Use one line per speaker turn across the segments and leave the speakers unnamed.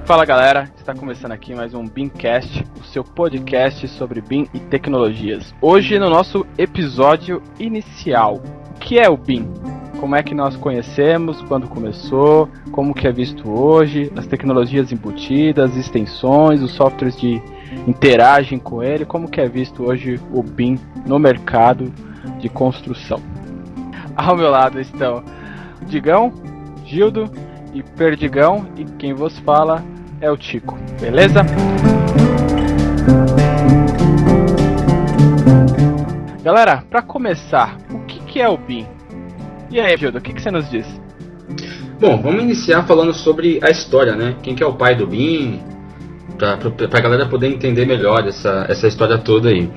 Fala galera, está começando aqui mais um BIMcast, o seu podcast sobre BIM e tecnologias. Hoje no nosso episódio inicial, o que é o BIM? Como é que nós conhecemos, quando começou, como que é visto hoje, as tecnologias embutidas, as extensões, os softwares que interagem com ele, como que é visto hoje o BIM no mercado de construção. Ao meu lado estão Digão, Gildo e Perdigão, e quem vos fala é o Tico, beleza? Galera, para começar, o que é o BIM? E aí, Gildo, o que você nos diz?
Bom, vamos iniciar falando sobre a história, né? Quem que é o pai do BIM, pra galera poder entender melhor essa história toda aí.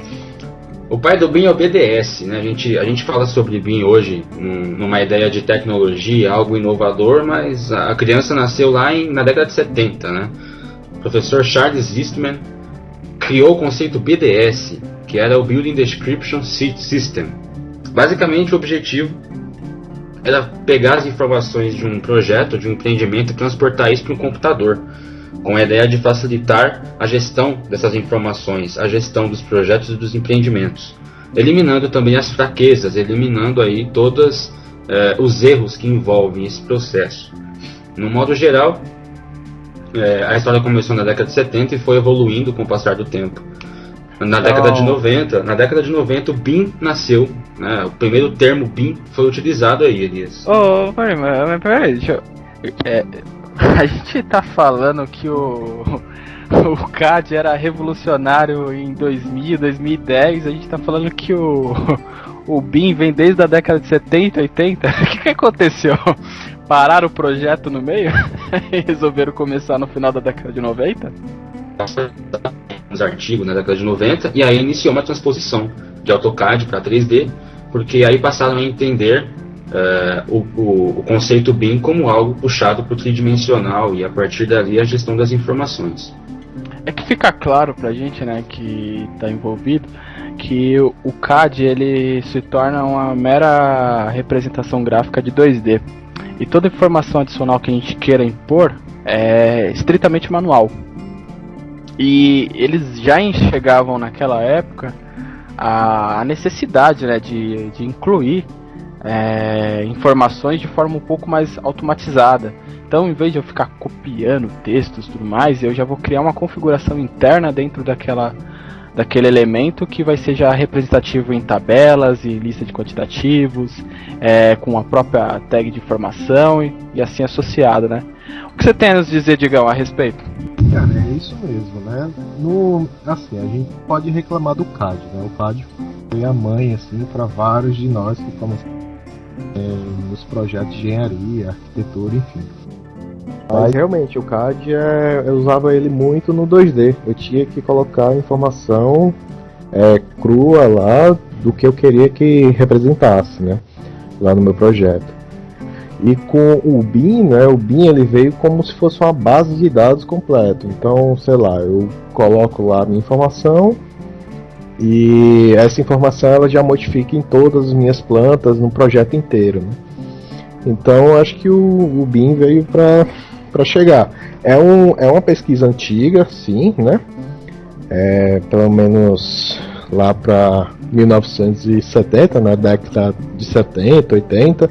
O pai do BIM é o BDS, né? A gente fala sobre BIM hoje numa ideia de tecnologia, algo inovador, mas a criança nasceu lá na década de 70, né? O professor Charles Eastman criou o conceito BDS, que era o Building Description System. Basicamente, o objetivo era pegar as informações de um projeto, de um empreendimento, e transportar isso para um computador, com a ideia de facilitar a gestão dessas informações, a gestão dos projetos e dos empreendimentos, eliminando também as fraquezas, eliminando aí todos os erros que envolvem esse processo. No modo geral, a história começou na década de 70 e foi evoluindo com o passar do tempo. Na década de 90 o BIM nasceu, né? O primeiro termo BIM foi utilizado aí, Elias.
Mas peraí, a gente tá falando que o CAD era revolucionário em 2000, 2010, a gente tá falando que o BIM vem desde a década de 70, 80, o que aconteceu? Pararam o projeto no meio e resolveram começar no final da década de 90?
Uns artigos na década de 90, e aí iniciou uma transposição de AutoCAD para 3D, porque aí passaram a entender o conceito BIM como algo puxado para o tridimensional, e a partir dali a gestão das informações.
É que fica claro pra gente, né, que está envolvido, que o CAD ele se torna uma mera representação gráfica de 2D, e toda informação adicional que a gente queira impor é estritamente manual. E eles já enxergavam naquela época a necessidade, né, de incluir informações de forma um pouco mais automatizada. Então, em vez de eu ficar copiando textos e tudo mais, eu já vou criar uma configuração interna dentro daquele elemento que vai ser já representativo em tabelas e lista de quantitativos, com a própria tag de informação e assim associado, né? O que você tem a nos dizer, Digão, a respeito?
Cara, é isso mesmo, né? Assim, a gente pode reclamar do CAD, né? O CAD foi a mãe, assim, para vários de nós que estamos nos projetos de engenharia, arquitetura, enfim. Mas realmente, o CAD eu usava ele muito no 2D. Eu tinha que colocar a informação crua lá do que eu queria que representasse, né? Lá no meu projeto. E com o BIM, né, o BIM ele veio como se fosse uma base de dados completa. Então, sei lá, eu coloco lá a minha informação e essa informação ela já modifica em todas as minhas plantas no projeto inteiro, né? Então, acho que o BIM veio para chegar. É uma pesquisa antiga, sim, né? Pelo menos lá para 1970, na década de 70, 80.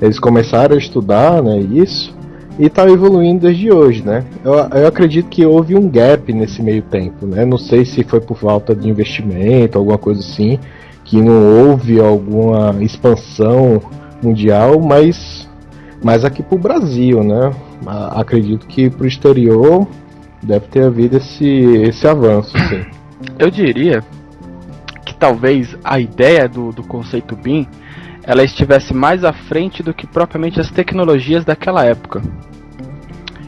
Eles começaram a estudar, né, isso, e está evoluindo desde hoje, né? Eu acredito que houve um gap nesse meio tempo, né? Não sei se foi por falta de investimento, alguma coisa assim, que não houve alguma expansão mundial, mas aqui para o Brasil, né? Acredito que para o exterior deve ter havido esse avanço, sim.
Eu diria que talvez a ideia do conceito BIM ela estivesse mais à frente do que propriamente as tecnologias daquela época.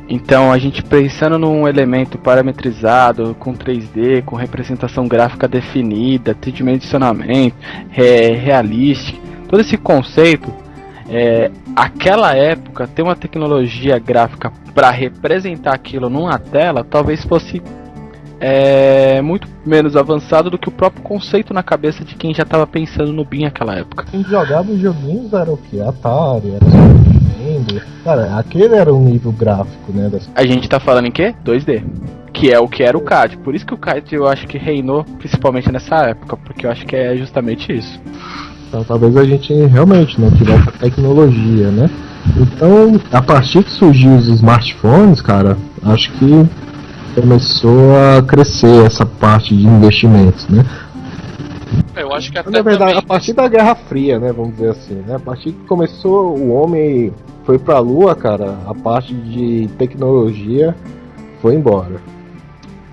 Então, a gente pensando num elemento parametrizado, com 3D, com representação gráfica definida, tridimensionamento, realístico, todo esse conceito, aquela época, ter uma tecnologia gráfica para representar aquilo numa tela, talvez fosse é muito menos avançado do que o próprio conceito na cabeça de quem já estava pensando no BIM naquela época.
Quem jogava os joguinhos era o que? Atari, era Super Nintendo. Cara, aquele era o nível gráfico, né?
A gente tá falando em quê? 2D. Que é o que era o CAD. Por isso que o CAD eu acho que reinou principalmente nessa época, porque eu acho que é justamente isso.
Então talvez a gente realmente não tivesse tecnologia, né? Então, a partir que surgiu os smartphones, cara, acho que começou a crescer essa parte de investimentos, né?
Eu acho que até
Na verdade,
também...
a partir da Guerra Fria, né, vamos dizer assim, né? A partir que começou, o homem foi pra Lua, cara, a parte de tecnologia foi embora.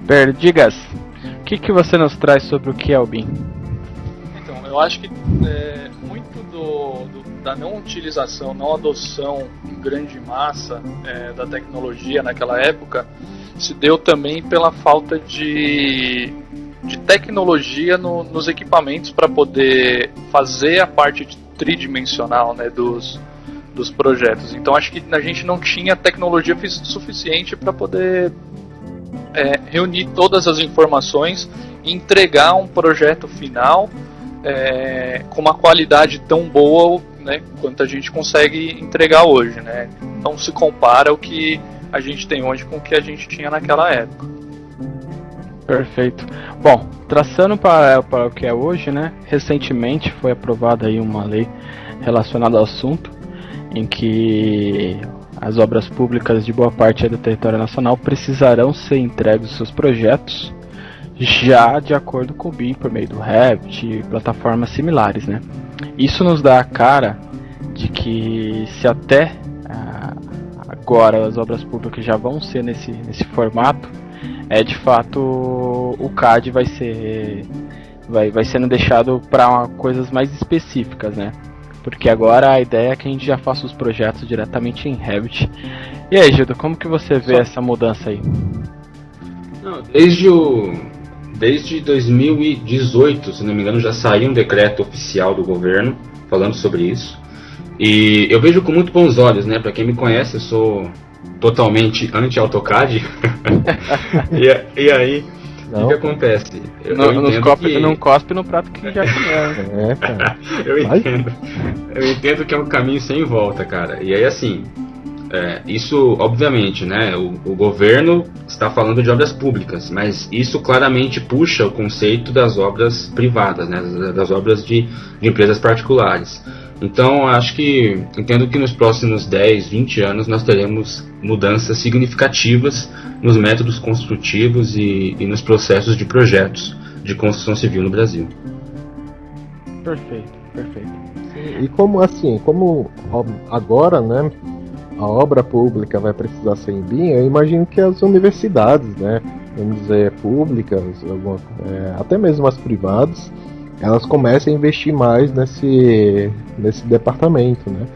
Perdigas, o que você nos traz sobre o que é o BIM?
Então, eu acho que muito da não utilização, não adoção em grande massa da tecnologia naquela época se deu também pela falta de tecnologia nos equipamentos para poder fazer a parte tridimensional, né, dos projetos. Então acho que a gente não tinha tecnologia suficiente para poder reunir todas as informações e entregar um projeto final com uma qualidade tão boa, né, quanto a gente consegue entregar hoje, né? Não se compara o que a gente tem hoje com o que a gente tinha naquela época.
Perfeito. Bom, traçando para o que é hoje, né? Recentemente foi aprovada aí uma lei relacionada ao assunto, em que as obras públicas de boa parte do território nacional precisarão ser entregues os seus projetos já de acordo com o BIM por meio do Revit e plataformas similares, né? Isso nos dá a cara de que se até agora as obras públicas já vão ser nesse formato, de fato o CAD vai sendo deixado para coisas mais específicas, né? Porque agora a ideia é que a gente já faça os projetos diretamente em Revit. E aí, Gildo, como que você vê essa mudança aí?
Não, desde 2018, se não me engano, já saiu um decreto oficial do governo falando sobre isso. E eu vejo com muito bons olhos, né? Para quem me conhece, eu sou totalmente anti-AutoCAD. e aí, o que acontece?
Não cospe no prato que já comeu.
Cara.
Eu entendo que é um caminho sem volta, cara. E aí, assim, isso, obviamente, né? O governo está falando de obras públicas, mas isso claramente puxa o conceito das obras privadas, né? Das obras de empresas particulares. Então, entendo que nos próximos 10, 20 anos nós teremos mudanças significativas nos métodos construtivos e nos processos de projetos de construção civil no Brasil.
Perfeito.
E como agora, né, a obra pública vai precisar ser em BIM, eu imagino que as universidades, né, vamos dizer, públicas, até mesmo as privadas, elas comecem a investir mais nesse departamento, né?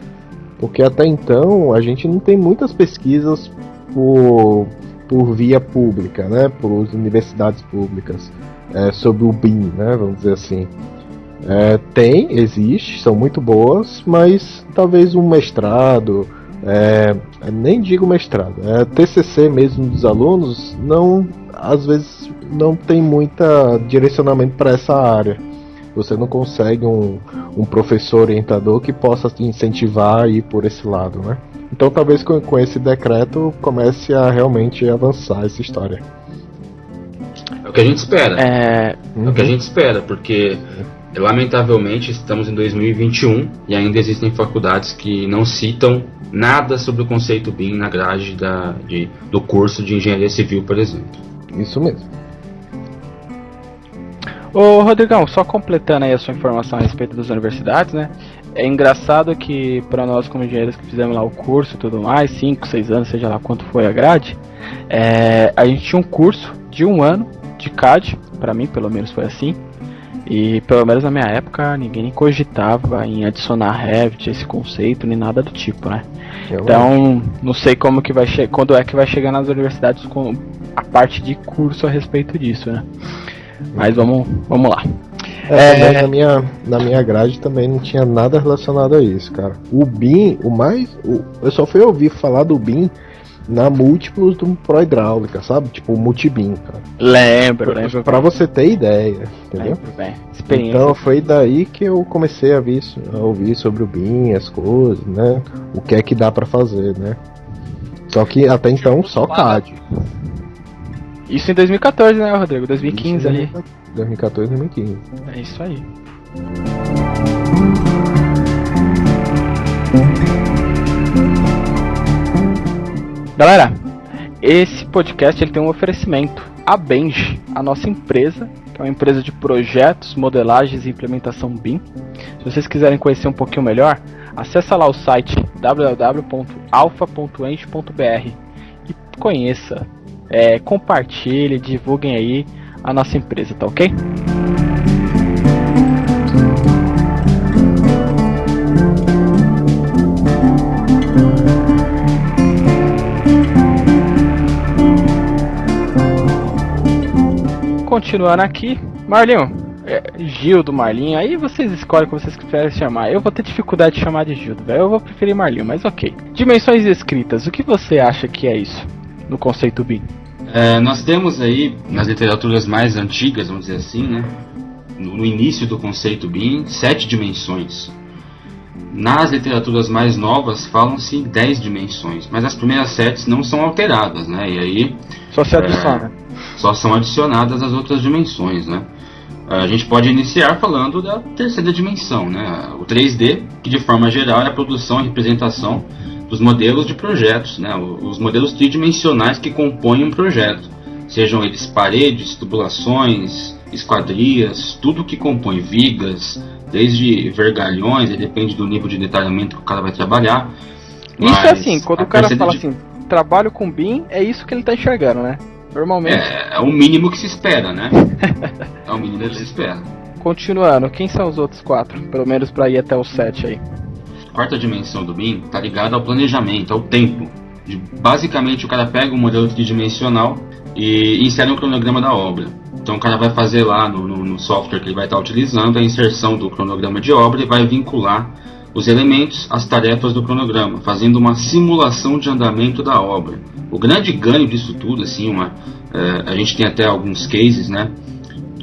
Porque até então a gente não tem muitas pesquisas por via pública, né? Por universidades públicas sobre o BIM, né? Vamos dizer assim. Existe, são muito boas, mas talvez um mestrado, nem digo mestrado, TCC mesmo dos alunos, às vezes não tem muita direcionamento para essa área. Você não consegue um professor orientador que possa te incentivar a ir por esse lado, né? Então talvez com esse decreto comece a realmente avançar essa história.
É o que a gente espera. É o que a gente espera, porque lamentavelmente estamos em 2021 e ainda existem faculdades que não citam nada sobre o conceito BIM na grade do curso de engenharia civil, por exemplo.
Isso mesmo.
Ô Rodrigão, só completando aí a sua informação a respeito das universidades, né? É engraçado que para nós como engenheiros que fizemos lá o curso e tudo mais, 5, 6 anos, seja lá quanto foi a grade, a gente tinha um curso de 1 ano de CAD, para mim pelo menos foi assim, e pelo menos na minha época ninguém nem cogitava em adicionar Revit, esse conceito, nem nada do tipo, né? Então, não sei como que quando é que vai chegar nas universidades com a parte de curso a respeito disso, né? Mas vamos lá. Na minha grade também não tinha nada relacionado a isso, cara. O BIM, eu só fui ouvir falar do BIM
na múltiplos do Pro Hidráulica, sabe? Tipo o Multibin, cara.
Lembro.
Pra você ter ideia, entendeu?
Lembro bem. Experiência.
Então foi daí que eu comecei a ouvir sobre o BIM, as coisas, né? O que é que dá pra fazer, né? Só que até então só CAD.
Isso em 2014, né, Rodrigo? 2015 ali.
2014, 2015.
É isso aí. Galera, esse podcast ele tem um oferecimento. A Benge, a nossa empresa, que é uma empresa de projetos, modelagens e implementação BIM. Se vocês quiserem conhecer um pouquinho melhor, acessa lá o site www.alfa.eng.br e conheça, compartilhe, divulguem aí a nossa empresa, tá ok? Continuando aqui, Marlinho, Gil do Marlinho, aí vocês escolhem como vocês quiserem chamar. Eu vou ter dificuldade de chamar de Gil, velho. Eu vou preferir Marlinho, mas ok. Dimensões escritas, o que você acha que é isso no conceito BIM?
Nós temos aí, nas literaturas mais antigas, vamos dizer assim, né, no início do conceito BIM, 7 dimensões. Nas literaturas mais novas falam-se em 10 dimensões, mas as primeiras 7 não são alteradas, né? E aí
Só se adiciona.
Só são adicionadas as outras dimensões, né? A gente pode iniciar falando da terceira dimensão, né? O 3D, que de forma geral é a produção e representação dos modelos de projetos, né? Os modelos tridimensionais que compõem um projeto, sejam eles paredes, tubulações, esquadrias, tudo que compõe vigas, desde vergalhões, depende do nível de detalhamento que o cara vai trabalhar.
Isso é assim, quando o cara fala assim, trabalho com BIM, é isso que ele tá enxergando, né? Normalmente.
É o mínimo que se espera, né? É o mínimo que se espera.
Continuando, quem são os outros 4? Pelo menos pra ir até o 7 aí.
A quarta dimensão do BIM está ligada ao planejamento, ao tempo. Basicamente o cara pega um modelo tridimensional e insere um cronograma da obra. Então o cara vai fazer lá no software que ele vai estar utilizando a inserção do cronograma de obra e vai vincular os elementos às tarefas do cronograma, fazendo uma simulação de andamento da obra. O grande ganho disso tudo, assim, a gente tem até alguns cases, né,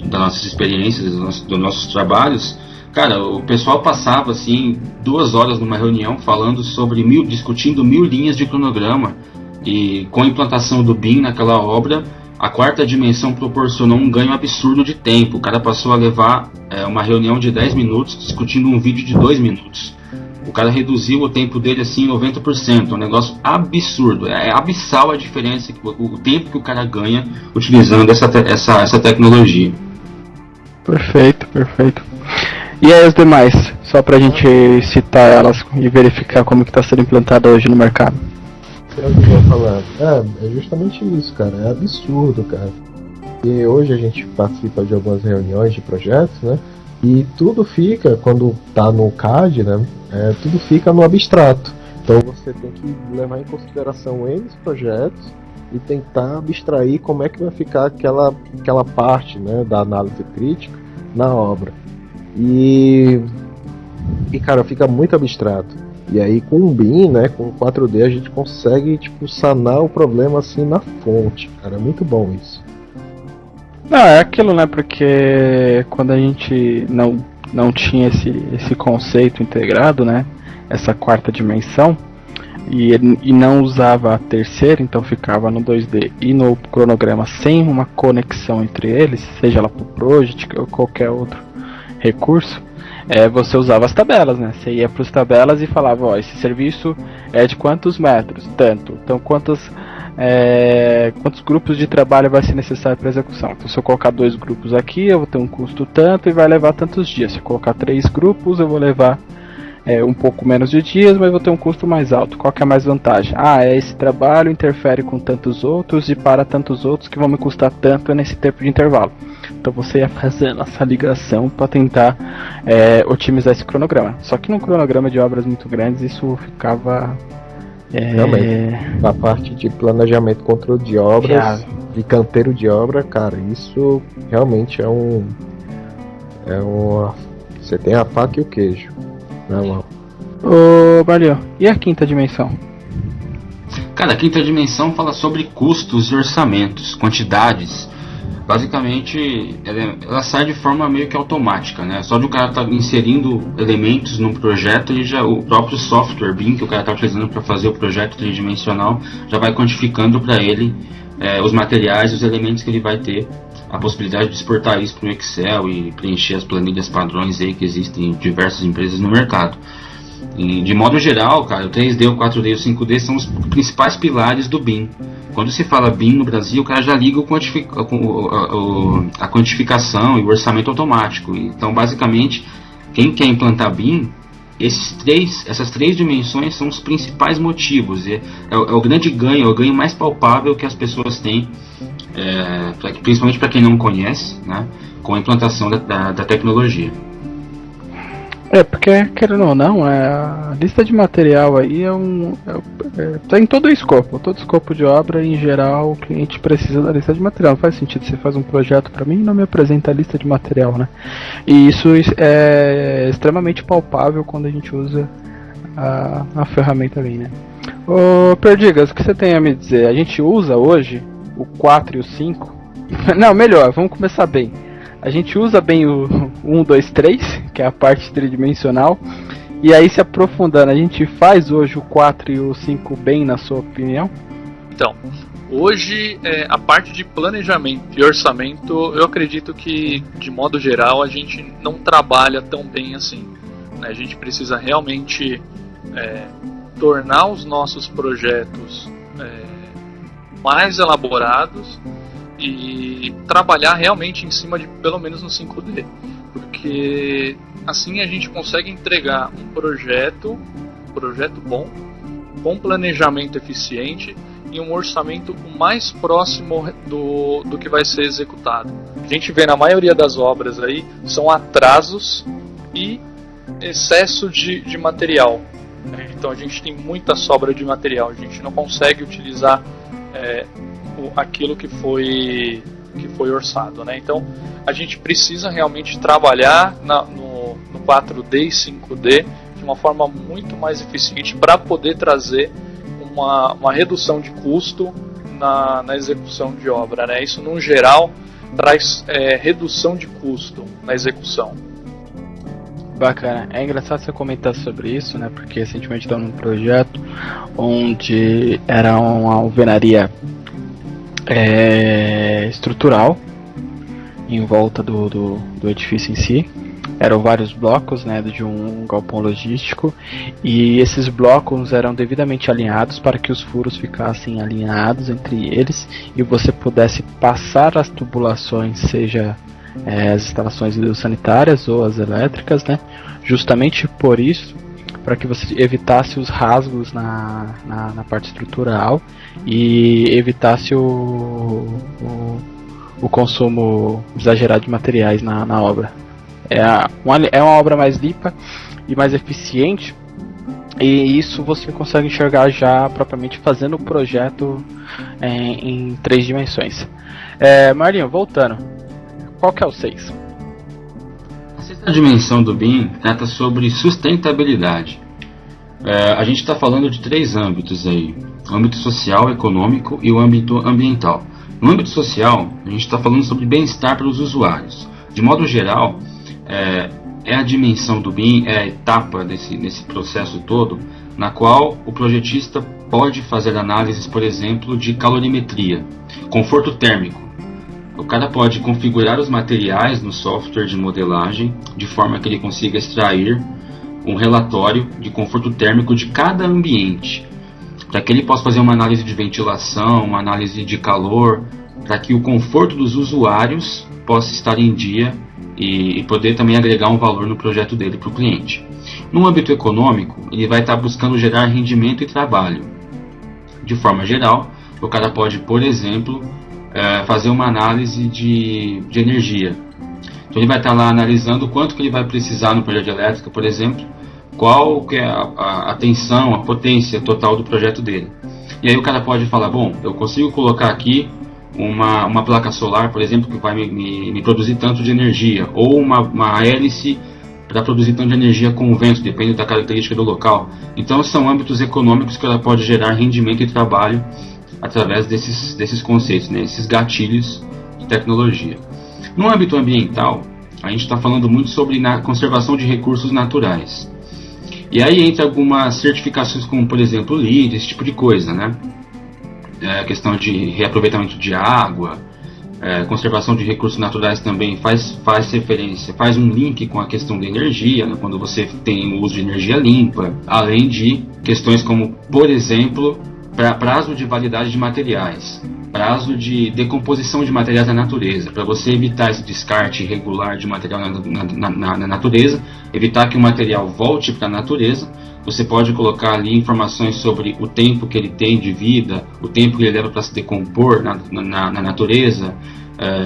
das nossas experiências, dos nossos trabalhos. Cara, o pessoal passava assim 2 horas numa reunião falando sobre discutindo 1000 linhas de cronograma, e com a implantação do BIM naquela obra, a quarta dimensão proporcionou um ganho absurdo de tempo. O cara passou a levar uma reunião de 10 minutos discutindo um vídeo de 2 minutos. O cara reduziu o tempo dele assim em 90%, um negócio absurdo. É abissal a diferença, o tempo que o cara ganha utilizando essa tecnologia.
Perfeito. E aí as demais? Só pra gente citar elas e verificar como que tá sendo implantada hoje no mercado.
É o que eu vou falar. É justamente isso, cara. É absurdo, cara. E hoje a gente participa de algumas reuniões de projetos, né? E tudo fica, quando tá no CAD, né? Tudo fica no abstrato. Então você tem que levar em consideração N projetos e tentar abstrair como é que vai ficar aquela parte, né, da análise crítica na obra. E cara, fica muito abstrato. E aí com o BIM, né, com o 4D, a gente consegue sanar o problema assim na fonte. Cara, é muito bom isso.
Não, é aquilo, né, porque quando a gente não tinha esse conceito integrado, né, essa quarta dimensão, e não usava a terceira, então ficava no 2D e no cronograma sem uma conexão entre eles, seja ela por Project ou qualquer outro recurso, você usava as tabelas, né? Você ia para as tabelas e falava, ó, esse serviço é de quantos metros? Tanto. Então quantos grupos de trabalho vai ser necessário para execução? Então se eu colocar 2 grupos aqui, eu vou ter um custo tanto e vai levar tantos dias. Se eu colocar 3 grupos, eu vou levar um pouco menos de dias, mas vou ter um custo mais alto. Qual que é a mais vantagem? Esse trabalho interfere com tantos outros e para tantos outros que vão me custar tanto nesse tempo de intervalo. Então você ia fazendo essa ligação para tentar otimizar esse cronograma. Só que num cronograma de obras muito grandes isso ficava...
Realmente, na parte de planejamento, controle de obras, de canteiro de obra, cara, isso realmente você tem a faca e o queijo. Não.
Ô, Barlio, e a quinta dimensão?
Cara, a quinta dimensão fala sobre custos e orçamentos, quantidades. Basicamente, ela sai de forma meio que automática, né? Só de o cara estar inserindo elementos num projeto, o próprio software BIM que o cara está utilizando para fazer o projeto tridimensional já vai quantificando para ele os materiais, os elementos que ele vai ter, a possibilidade de exportar isso para o Excel e preencher as planilhas padrões aí que existem em diversas empresas no mercado. E, de modo geral, cara, o 3D, o 4D e o 5D são os principais pilares do BIM. Quando se fala BIM no Brasil, o cara já liga a quantificação e o orçamento automático. Então, basicamente, quem quer implantar BIM, essas três dimensões são os principais motivos. É o grande ganho, é o ganho mais palpável que as pessoas têm, principalmente para quem não conhece, né, com a implantação da tecnologia.
Porque, querendo ou não, a lista de material aí tá em todo o escopo de obra. Em geral, o cliente precisa da lista de material. Não faz sentido você faz um projeto para mim e não me apresenta a lista de material, né? E isso é extremamente palpável quando a gente usa a ferramenta ali, né? Ô Perdigas, o que você tem a me dizer? A gente usa hoje o 4 e o 5? Não, melhor, vamos começar bem. A gente usa bem o 1, 2, 3, que é a parte tridimensional, e aí se aprofundando, a gente faz hoje o 4 e o 5 bem, na sua opinião?
Então, hoje a parte de planejamento e orçamento, eu acredito que, de modo geral, a gente não trabalha tão bem assim. A gente precisa realmente tornar os nossos projetos mais elaborados e trabalhar realmente em cima de, pelo menos no 5D, porque assim a gente consegue entregar um projeto bom, com planejamento eficiente e um orçamento mais próximo do que vai ser executado. A gente vê na maioria das obras aí são atrasos e excesso de material. Então a gente tem muita sobra de material, a gente não consegue utilizar aquilo que foi orçado, né? Então a gente precisa realmente trabalhar no 4D e 5D de uma forma muito mais eficiente para poder trazer uma redução de custo na execução de obra, né? Isso, no geral, traz redução de custo na execução.
Bacana. É engraçado você comentar sobre isso, né? Porque recentemente estava num projeto onde era uma alvenaria estrutural em volta do edifício em si. Eram vários blocos, né, de um galpão logístico, e esses blocos eram devidamente alinhados para que os furos ficassem alinhados entre eles e você pudesse passar as tubulações, seja as instalações sanitárias ou as elétricas, né, justamente por isso, para que você evitasse os rasgos na parte estrutural e evitasse o consumo exagerado de materiais na obra. É uma obra mais limpa e mais eficiente, e isso você consegue enxergar já propriamente fazendo o projeto em 3 dimensões. Marlinho, voltando, qual que é o 6?
A sexta dimensão do BIM trata sobre sustentabilidade. A gente está falando de 3 âmbitos aí: o âmbito social, econômico e o âmbito ambiental. No âmbito social, a gente está falando sobre bem-estar para os usuários. De modo geral, a dimensão do BIM, é a etapa nesse processo todo, na qual o projetista pode fazer análises, por exemplo, de calorimetria, conforto térmico. O cara pode configurar os materiais no software de modelagem de forma que ele consiga extrair um relatório de conforto térmico de cada ambiente, para que ele possa fazer uma análise de ventilação, uma análise de calor, para que o conforto dos usuários possa estar em dia e poder também agregar um valor no projeto dele para o cliente. No âmbito econômico, ele vai estar buscando gerar rendimento e trabalho. De forma geral, o cara pode, por exemplo, fazer uma análise de energia. Então ele vai estar lá analisando quanto que ele vai precisar no projeto de elétrica, por exemplo, qual que é a tensão, a potência total do projeto dele. E aí o cara pode falar, bom, eu consigo colocar aqui uma placa solar, por exemplo, que vai me produzir tanto de energia, ou uma hélice para produzir tanta energia com o vento, depende da característica do local. Então são âmbitos econômicos que ela pode gerar rendimento e trabalho através desses conceitos, né, esses gatilhos de tecnologia. No âmbito ambiental, a gente está falando muito sobre conservação de recursos naturais. E aí entra algumas certificações como, por exemplo, o LEED, esse tipo de coisa, né? A questão de reaproveitamento de água, conservação de recursos naturais também faz referência, faz um link com a questão da energia, né? Quando você tem o uso de energia limpa, além de questões como, por exemplo, prazo de validade de materiais, prazo de decomposição de materiais na natureza, para você evitar esse descarte irregular de material na natureza, evitar que o material volte para a natureza. Você pode colocar ali informações sobre o tempo que ele tem de vida, o tempo que ele leva para se decompor na natureza,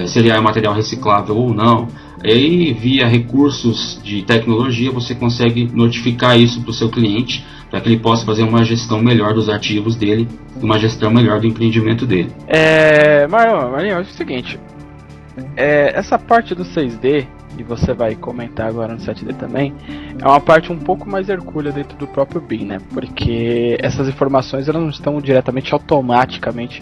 se ele é material reciclável ou não. E via recursos de tecnologia você consegue notificar isso para o seu cliente, para que ele possa fazer uma gestão melhor dos ativos dele, uma gestão melhor do empreendimento dele.
Marinho, é o seguinte, essa parte do 6D, e você vai comentar agora no 7D também, é uma parte um pouco mais hercúlea dentro do próprio BIM, né? Porque essas informações elas não estão diretamente, automaticamente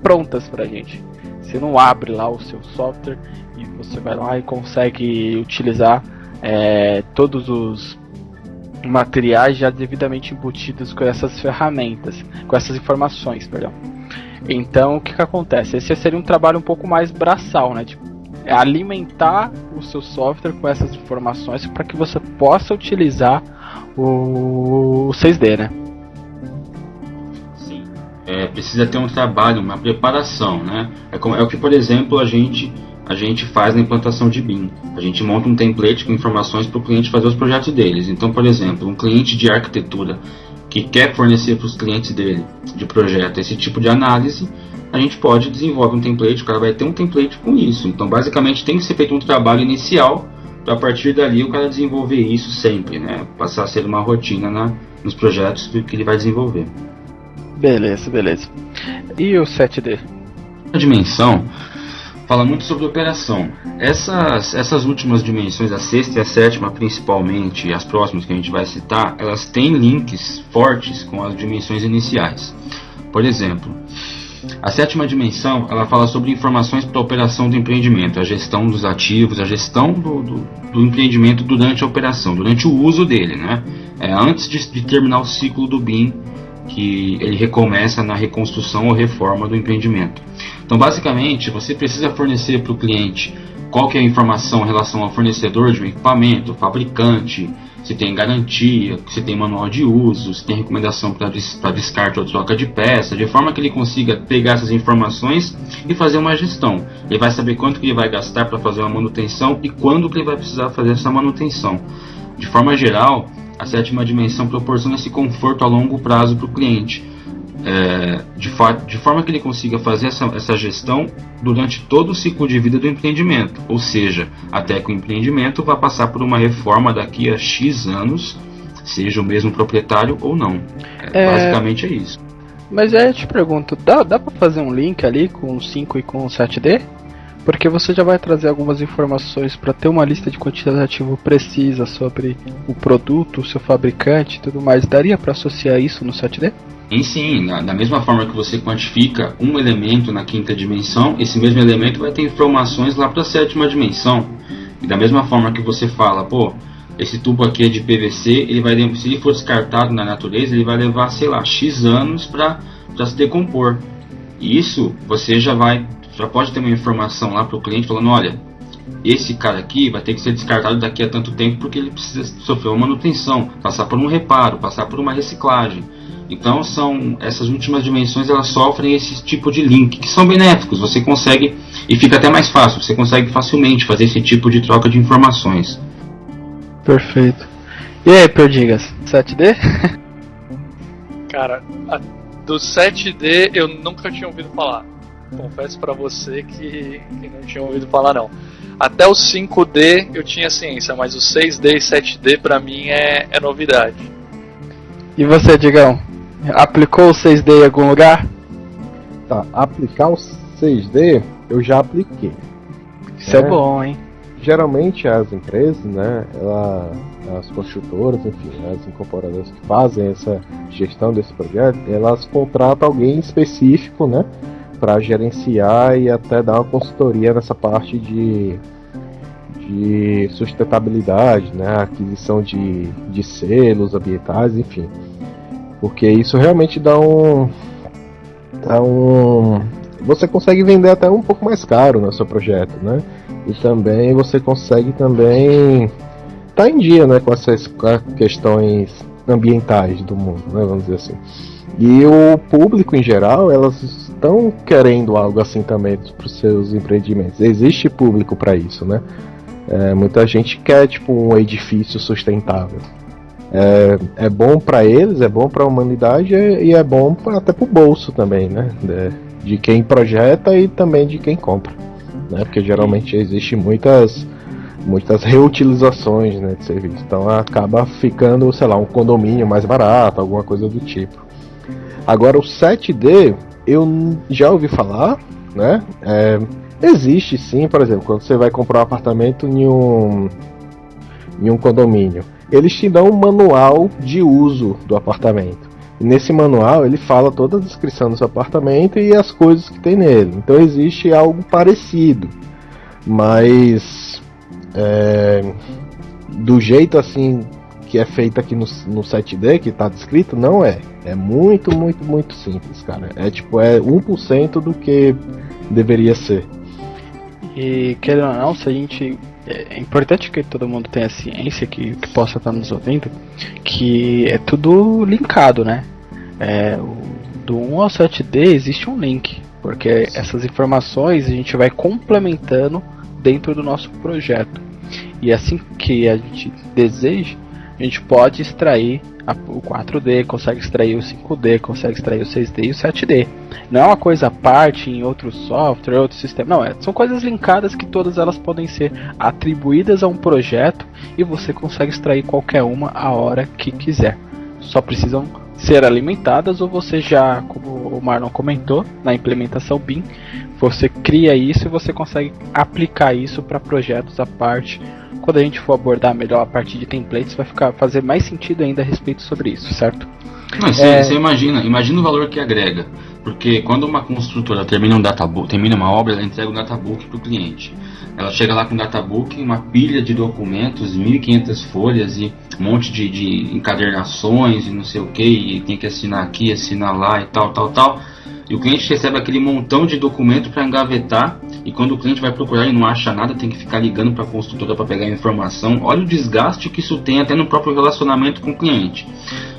prontas pra gente. Você não abre lá o seu software e você vai lá e consegue utilizar todos os materiais já devidamente embutidos com essas ferramentas, com essas informações, perdão. Então o que acontece? Esse seria um trabalho um pouco mais braçal, né? Tipo, alimentar o seu software com essas informações para que você possa utilizar o 6D, né?
Sim. Precisa ter um trabalho, uma preparação, né? É o que, por exemplo, a gente faz na implantação de BIM. A gente monta um template com informações para o cliente fazer os projetos deles. Então, por exemplo, um cliente de arquitetura que quer fornecer para os clientes dele de projeto esse tipo de análise, a gente pode desenvolver um template, o cara vai ter um template com isso. Então, basicamente, tem que ser feito um trabalho inicial para, a partir dali, o cara desenvolver isso sempre, né? Passar a ser uma rotina nos projetos que ele vai desenvolver.
Beleza. E o 7D?
A dimensão fala muito sobre operação. Essas últimas dimensões, a sexta e a sétima principalmente, e as próximas que a gente vai citar, elas têm links fortes com as dimensões iniciais. Por exemplo, a sétima dimensão, ela fala sobre informações para a operação do empreendimento, a gestão dos ativos, a gestão do empreendimento durante a operação, durante o uso dele, né? Antes de terminar o ciclo do BIM, que ele recomeça na reconstrução ou reforma do empreendimento. Então, basicamente, você precisa fornecer para o cliente qual que é a informação em relação ao fornecedor de um equipamento, fabricante, se tem garantia, se tem manual de uso, se tem recomendação para descarte ou troca de peça, de forma que ele consiga pegar essas informações e fazer uma gestão. Ele vai saber quanto que ele vai gastar para fazer uma manutenção e quando que ele vai precisar fazer essa manutenção. De forma geral, a sétima dimensão proporciona esse conforto a longo prazo para o cliente, de forma que ele consiga fazer essa gestão durante todo o ciclo de vida do empreendimento, ou seja, até que o empreendimento vá passar por uma reforma daqui a X anos, seja o mesmo proprietário ou não. Basicamente é isso.
Mas eu te pergunto, dá para fazer um link ali com o 5 e com o 7D? Porque você já vai trazer algumas informações para ter uma lista de quantitativo precisa sobre o produto, o seu fabricante e tudo mais. Daria para associar isso no 7D?
Sim, da mesma forma que você quantifica um elemento na quinta dimensão, esse mesmo elemento vai ter informações lá para a sétima dimensão. E da mesma forma que você fala, esse tubo aqui é de PVC, se ele for descartado na natureza, ele vai levar, sei lá, X anos para se decompor. E isso você já pode ter uma informação lá para o cliente falando, olha, esse cara aqui vai ter que ser descartado daqui a tanto tempo porque ele precisa sofrer uma manutenção, passar por um reparo, passar por uma reciclagem. Então essas últimas dimensões, elas sofrem esse tipo de link, que são benéficos, você consegue, e fica até mais fácil, você consegue facilmente fazer esse tipo de troca de informações.
Perfeito. E aí, Perdigas, 7D?
Cara, do 7D eu nunca tinha ouvido falar. Confesso pra você que não tinha ouvido falar não. Até o 5D eu tinha ciência, mas o 6D e 7D pra mim é novidade.
E você, Digão? Aplicou o 6D em algum lugar?
Tá, aplicar o 6D eu já apliquei.
Isso é bom, hein?
geralmente as empresas, né, as construtoras, enfim, as incorporadoras que fazem essa gestão desse projeto, elas contratam alguém específico, né, para gerenciar e até dar uma consultoria nessa parte de sustentabilidade, né, aquisição de selos ambientais, enfim, porque isso realmente dá um você consegue vender até um pouco mais caro no seu projeto, né, e também você consegue também estar em dia, né, com essas questões ambientais do mundo, né, vamos dizer assim. E o público em geral, elas estão querendo algo assim também para os seus empreendimentos. Existe público para isso, né? Muita gente quer tipo um edifício sustentável. É bom para eles, é bom para a humanidade e é bom até para o bolso também, né? De quem projeta e também de quem compra, né? Porque geralmente existe muitas reutilizações, né, de serviço. Então acaba ficando, sei lá, um condomínio mais barato, alguma coisa do tipo. Agora o 7D eu já ouvi falar, né? Existe sim, por exemplo, quando você vai comprar um apartamento em um condomínio, eles te dão um manual de uso do apartamento. E nesse manual ele fala toda a descrição do seu apartamento e as coisas que tem nele. Então existe algo parecido, mas do jeito assim que é feito aqui no 7D, que está descrito, não é. É muito simples, cara. É 1% do que deveria ser.
E querendo ou não, se a gente... É importante que todo mundo tenha ciência, que possa estar nos ouvindo, que é tudo linkado, né? Do 1 ao 7D existe um link, porque essas informações a gente vai complementando dentro do nosso projeto. E assim que a gente deseja, a gente pode extrair o 4D, consegue extrair o 5D, consegue extrair o 6D e o 7D. Não é uma coisa à parte em outro software, outro sistema. Não, são coisas linkadas que todas elas podem ser atribuídas a um projeto e você consegue extrair qualquer uma a hora que quiser. Só precisam ser alimentadas ou você já, como o Marlon comentou, na implementação BIM, você cria isso e você consegue aplicar isso para projetos à parte. Quando a gente for abordar melhor a parte de templates, vai fazer mais sentido ainda a respeito sobre isso, certo?
Você imagina o valor que agrega, porque quando uma construtora termina uma obra, ela entrega um databook para o cliente. Ela chega lá com um databook, uma pilha de documentos, 1.500 folhas e um monte de encadernações e não sei o que, e tem que assinar aqui, assinar lá e tal. E o cliente recebe aquele montão de documento para engavetar, e quando o cliente vai procurar e não acha nada, tem que ficar ligando para a construtora para pegar a informação. Olha o desgaste que isso tem até no próprio relacionamento com o cliente.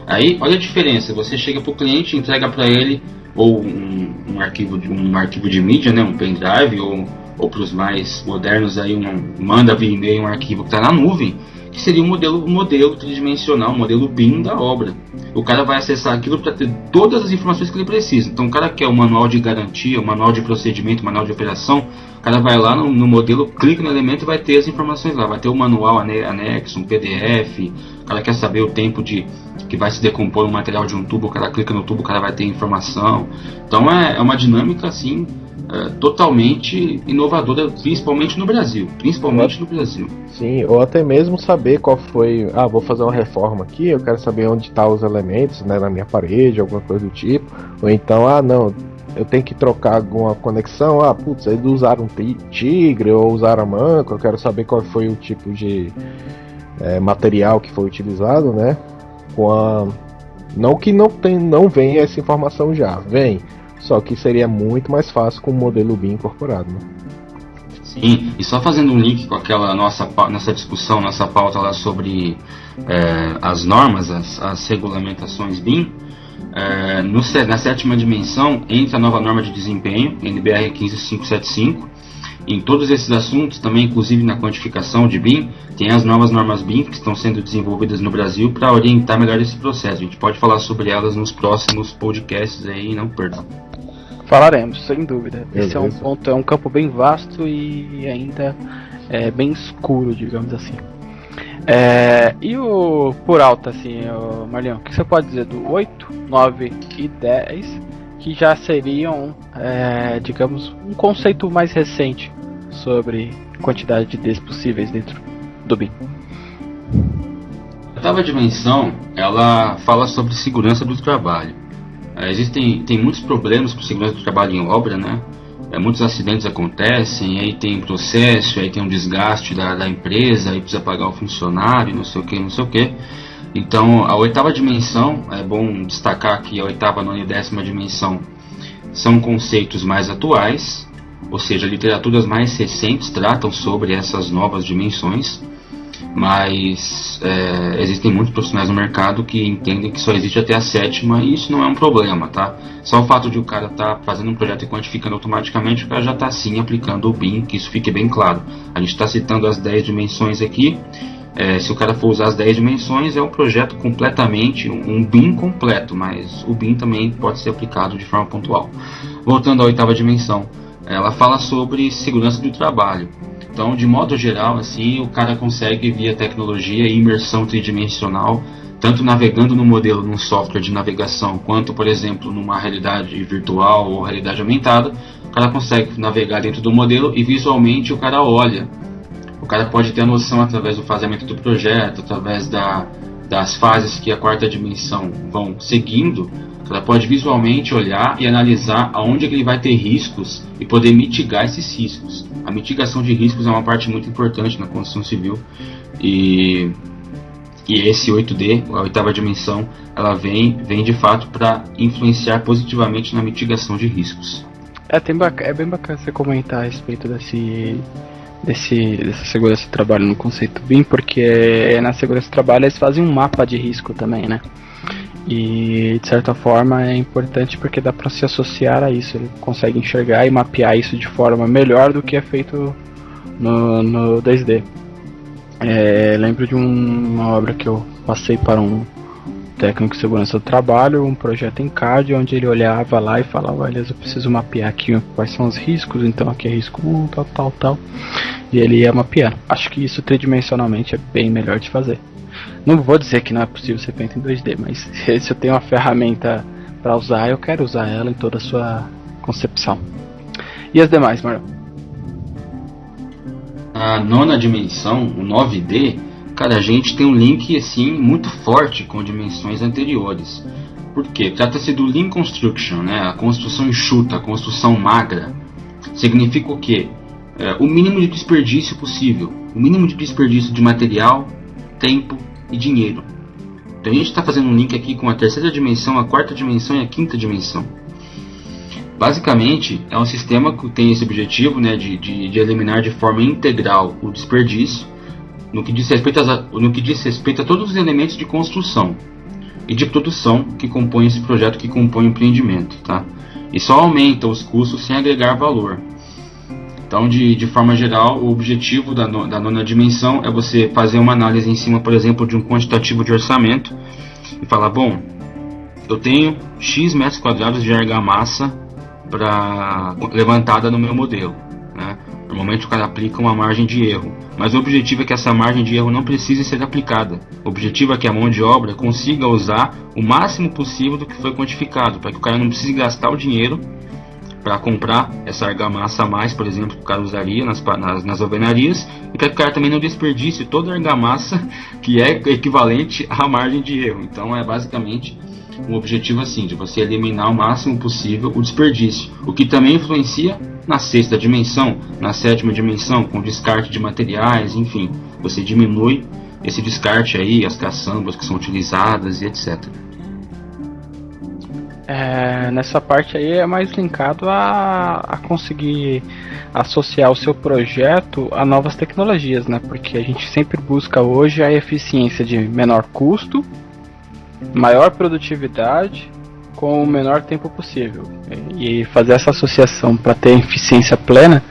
Aí, olha a diferença, você chega para o cliente, entrega para ele ou um arquivo de mídia, né, um pendrive, ou para os mais modernos, aí manda via e-mail um arquivo que está na nuvem, que seria um modelo tridimensional, um modelo BIM da obra. O cara vai acessar aquilo para ter todas as informações que ele precisa. Então o cara quer o manual de garantia, o manual de procedimento, o manual de operação, o cara vai lá no modelo, clica no elemento e vai ter as informações lá. Vai ter o manual anexo, um PDF, o cara quer saber o tempo que vai se decompor um material de um tubo, o cara clica no tubo, o cara vai ter informação. Então é uma dinâmica assim, totalmente inovadora, principalmente no Brasil.
Sim, ou até mesmo saber qual foi... vou fazer uma reforma aqui, eu quero saber onde estão os elementos, né, na minha parede, alguma coisa do tipo. Ou então, não, eu tenho que trocar alguma conexão. Eles usaram Tigre ou usaram Manco, eu quero saber qual foi o tipo de material que foi utilizado, né? Não que não venha essa informação já, vem. Só que seria muito mais fácil com o modelo BIM incorporado, né?
Sim, e só fazendo um link com aquela nossa discussão, nossa pauta lá sobre as normas, as regulamentações BIM, na sétima dimensão entra a nova norma de desempenho, NBR 15575. Em todos esses assuntos, também inclusive na quantificação de BIM, tem as novas normas BIM que estão sendo desenvolvidas no Brasil para orientar melhor esse processo. A gente pode falar sobre elas nos próximos podcasts aí, não perdão.
Falaremos, sem dúvida. Esse
Beleza.
é um campo bem vasto e ainda bem escuro, digamos assim. E por alto, assim, Marlião, o que você pode dizer do 8, 9 e 10, que já seriam, digamos, um conceito mais recente sobre quantidade de Ds possíveis dentro do BIM.
A oitava dimensão, ela fala sobre segurança do trabalho. Tem muitos problemas com segurança do trabalho em obra, né? Muitos acidentes acontecem, aí tem processo, aí tem um desgaste da empresa, aí precisa pagar o funcionário, não sei o que. Então, a oitava dimensão, é bom destacar que a oitava, nona e 10ª dimensão são conceitos mais atuais, ou seja, literaturas mais recentes tratam sobre essas novas dimensões, mas existem muitos profissionais no mercado que entendem que só existe até a 7ª, e isso não é um problema, tá? Só o fato de o cara estar fazendo um projeto e quantificando automaticamente, o cara já está sim aplicando o BIM, que isso fique bem claro. A gente está citando as 10 dimensões aqui. Se o cara for usar as 10 dimensões, é um projeto completamente, um BIM completo, mas o BIM também pode ser aplicado de forma pontual. Voltando à oitava dimensão, ela fala sobre segurança do trabalho. Então, de modo geral, assim, o cara consegue, via tecnologia e imersão tridimensional, tanto navegando no modelo num software de navegação, quanto, por exemplo, numa realidade virtual ou realidade aumentada, o cara consegue navegar dentro do modelo e visualmente o cara olha. O cara pode ter a noção através do fazimento do projeto, através das fases que a quarta dimensão vão seguindo. O cara pode visualmente olhar e analisar aonde é que ele vai ter riscos e poder mitigar esses riscos. A mitigação de riscos é uma parte muito importante na construção civil. E esse 8D, a oitava dimensão, ela vem de fato para influenciar positivamente na mitigação de riscos.
É bem bacana você comentar a respeito dessa segurança do trabalho no conceito BIM, porque na segurança do trabalho eles fazem um mapa de risco também, né? E de certa forma é importante porque dá para se associar a isso, ele consegue enxergar e mapear isso de forma melhor do que é feito no 2D. Lembro de uma obra que eu passei para um técnico de segurança do trabalho, um projeto em CAD, onde ele olhava lá e falava: olha, eu preciso mapear aqui quais são os riscos, então aqui é risco 1, tal, e ele ia mapear. Acho que isso tridimensionalmente é bem melhor de fazer. Não vou dizer que não é possível ser feito em 2D, mas se eu tenho uma ferramenta para usar, eu quero usar ela em toda a sua concepção. E as demais, Marlon?
A nona dimensão, o 9D, cara, a gente tem um link assim muito forte com dimensões anteriores. Por quê? Trata-se do Lean Construction, né? A construção enxuta, a construção magra. Significa o quê? O mínimo de desperdício possível. O mínimo de desperdício de material, tempo e dinheiro. Então a gente está fazendo um link aqui com a terceira dimensão, a quarta dimensão e a quinta dimensão. Basicamente, é um sistema que tem esse objetivo, né, de eliminar de forma integral o desperdício, no que diz respeito a todos os elementos de construção e de produção que compõem esse projeto, que compõem o empreendimento, tá? E só aumenta os custos sem agregar valor. Então, de forma geral, o objetivo da nona dimensão é você fazer uma análise em cima, por exemplo, de um quantitativo de orçamento e falar: bom, eu tenho X metros quadrados de argamassa levantada no meu modelo, né? Normalmente o cara aplica uma margem de erro, mas o objetivo é que essa margem de erro não precise ser aplicada. O objetivo é que a mão de obra consiga usar o máximo possível do que foi quantificado, para que o cara não precise gastar o dinheiro para comprar essa argamassa a mais, por exemplo, que o cara usaria nas alvenarias, e para que o cara também não desperdice toda a argamassa que é equivalente à margem de erro. Então é basicamente um objetivo assim, de você eliminar o máximo possível o desperdício, o que também influencia na sexta dimensão, na sétima dimensão, com descarte de materiais, enfim, você diminui esse descarte aí, as caçambas que são utilizadas e etc.
Nessa parte aí é mais linkado a conseguir associar o seu projeto a novas tecnologias, né? Porque a gente sempre busca hoje a eficiência de menor custo, maior produtividade com o menor tempo possível. E fazer essa associação para ter eficiência plena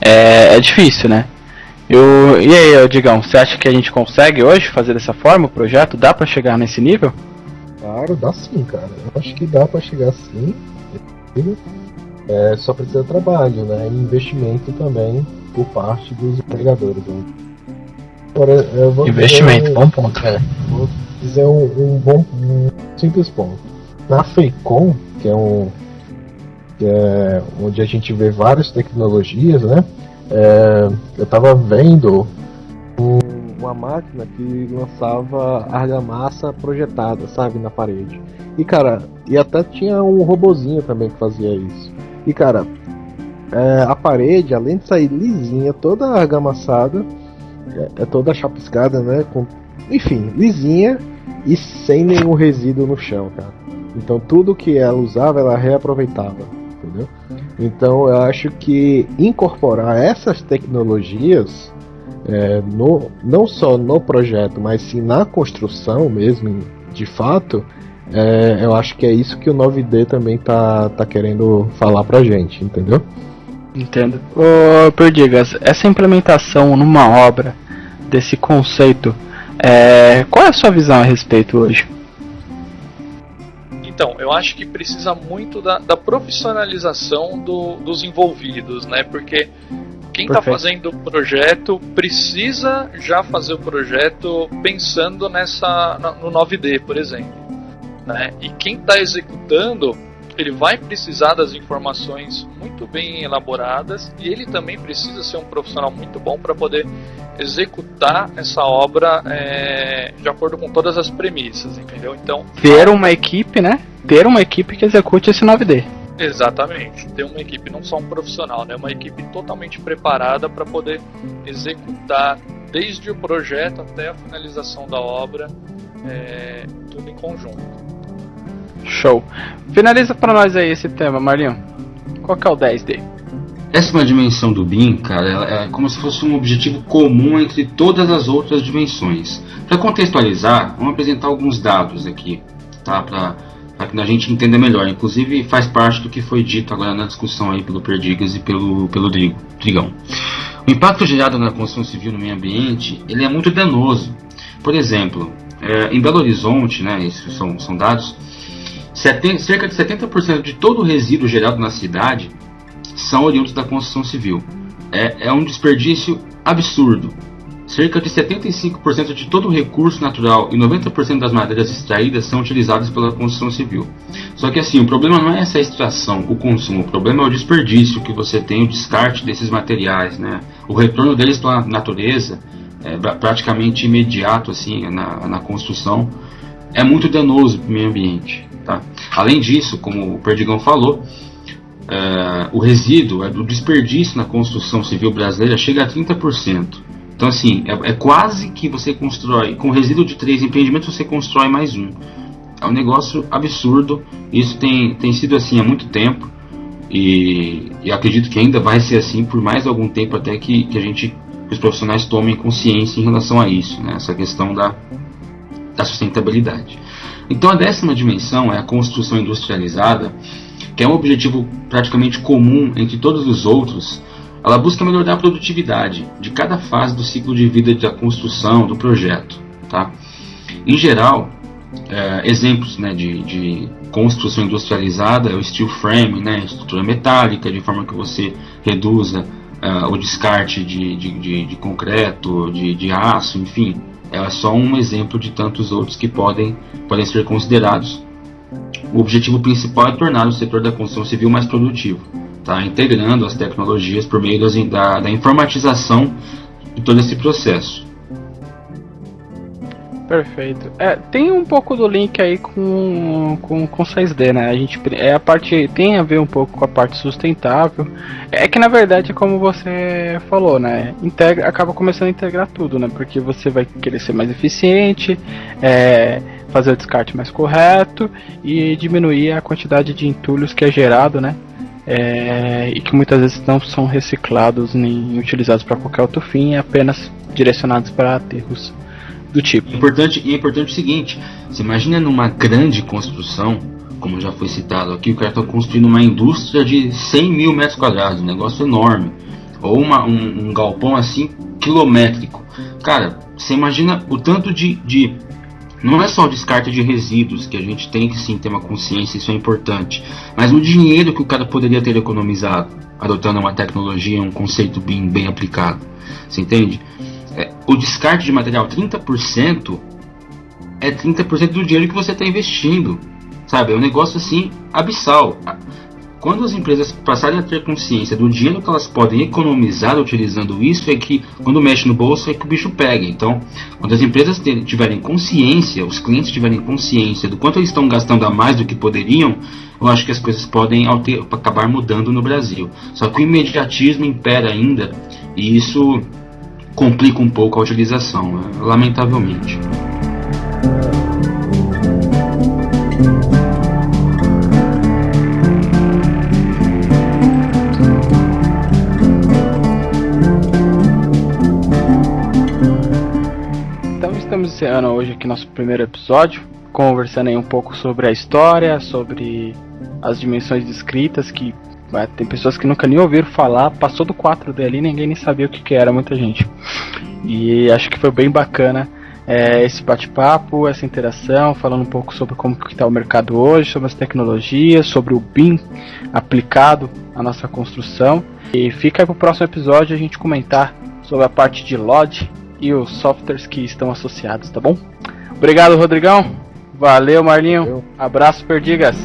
é difícil, né? E aí, Digão, você acha que a gente consegue hoje fazer dessa forma o projeto? Dá para chegar nesse nível?
Claro, dá sim, cara. Eu acho que dá para chegar sim. Só precisa de trabalho, né? E investimento também por parte dos empregadores. Agora,
investimento, bom ponto.
Vou dizer um simples ponto. Na FEICOM, que é onde a gente vê várias tecnologias, né? eu tava vendo uma máquina que lançava argamassa projetada, sabe, na parede. E cara, e até tinha um robozinho também que fazia isso. E cara, a parede, além de sair lisinha, toda argamassada, toda chapiscada, né, enfim, lisinha e sem nenhum resíduo no chão, cara. Então tudo que ela usava, ela reaproveitava, entendeu? Então eu acho que incorporar essas tecnologias não só no projeto, mas sim na construção mesmo, de fato, eu acho que é isso que o 9D também tá querendo falar pra gente, entendeu?
Entendo. Ô, Perdigas, essa implementação numa obra desse conceito, qual é a sua visão a respeito hoje?
Então, eu acho que precisa muito da profissionalização dos envolvidos, né? Porque quem está fazendo o projeto precisa já fazer o projeto pensando no 9D, por exemplo, né? E quem está executando, ele vai precisar das informações muito bem elaboradas e ele também precisa ser um profissional muito bom para poder executar essa obra de acordo com todas as premissas, entendeu? Então,
ter uma equipe, né? Ter uma equipe que execute esse 9D.
Exatamente, ter uma equipe, não só um profissional, né? Uma equipe totalmente preparada para poder executar desde o projeto até a finalização da obra, tudo em conjunto.
Show. Finaliza para nós aí esse tema, Marlinho. Qual que é o 10D?
Essa dimensão do BIM, cara, é como se fosse um objetivo comum entre todas as outras dimensões. Para contextualizar, vamos apresentar alguns dados aqui, tá? Para que a gente entenda melhor. Inclusive faz parte do que foi dito agora na discussão aí pelo Perdigas e pelo Drigão. O impacto gerado na construção civil no meio ambiente, ele é muito danoso. Por exemplo, em Belo Horizonte, né, esses são dados, cerca de 70% de todo o resíduo gerado na cidade são oriundos da construção civil. É um desperdício absurdo. Cerca de 75% de todo o recurso natural e 90% das madeiras extraídas são utilizadas pela construção civil. Só que assim, o problema não é essa extração, o consumo, o problema é o desperdício que você tem, o descarte desses materiais, né? O retorno deles para a natureza é praticamente imediato assim, na construção, é muito danoso para o meio ambiente. Tá? Além disso, como o Perdigão falou, o resíduo do desperdício na construção civil brasileira chega a 30%. Então assim, é quase que você constrói, com resíduo de 3 empreendimentos você constrói mais um. É um negócio absurdo, isso tem sido assim há muito tempo e acredito que ainda vai ser assim por mais algum tempo até que os profissionais tomem consciência em relação a isso, né? Essa questão da sustentabilidade. Então a 10ª dimensão é a construção industrializada, que é um objetivo praticamente comum entre todos os outros. Ela busca melhorar a produtividade de cada fase do ciclo de vida da construção, do projeto. Tá? Em geral, exemplos, né, de construção industrializada é o steel frame, né, estrutura metálica, de forma que você reduza o descarte de concreto, de aço, enfim. É só um exemplo de tantos outros que podem ser considerados. O objetivo principal é tornar o setor da construção civil mais produtivo, tá? Integrando as tecnologias por meio da informatização de todo esse processo.
Perfeito. Tem um pouco do link aí com 6D, né? A parte tem a ver um pouco com a parte sustentável. É que na verdade é como você falou, né? Acaba começando a integrar tudo, né? Porque você vai querer ser mais eficiente, fazer o descarte mais correto e diminuir a quantidade de entulhos que é gerado, né? E que muitas vezes não são reciclados nem utilizados para qualquer outro fim, apenas direcionados para aterros do tipo.
É importante o seguinte: você imagina numa grande construção, como já foi citado aqui, o cara está construindo uma indústria de 100 mil metros quadrados, um negócio enorme, ou um galpão assim quilométrico. Cara, você imagina o tanto não é só o descarte de resíduos, que a gente tem que sim ter uma consciência, isso é importante, mas o dinheiro que o cara poderia ter economizado adotando uma tecnologia, um conceito bem aplicado. Você entende? O descarte de material 30% é 30% do dinheiro que você está investindo, sabe? É um negócio assim abissal. Quando as empresas passarem a ter consciência do dinheiro que elas podem economizar utilizando isso, é que quando mexe no bolso é que o bicho pega. Então, quando as empresas tiverem consciência, os clientes tiverem consciência do quanto eles estão gastando a mais do que poderiam, eu acho que as coisas podem acabar mudando no Brasil. Só que o imediatismo impera ainda e isso complica um pouco a utilização, né? Lamentavelmente.
Estamos encerrando hoje aqui nosso primeiro episódio, conversando aí um pouco sobre a história, sobre as dimensões descritas, que tem pessoas que nunca nem ouviram falar, passou do 4D ali, ninguém nem sabia o que era, muita gente. E acho que foi bem bacana esse bate-papo, essa interação, falando um pouco sobre como que está o mercado hoje, sobre as tecnologias, sobre o BIM aplicado à nossa construção. E fica aí pro próximo episódio a gente comentar sobre a parte de LOD e os softwares que estão associados, tá bom? Obrigado, Rodrigão. Valeu, Marlinho. Abraço, Perdigas.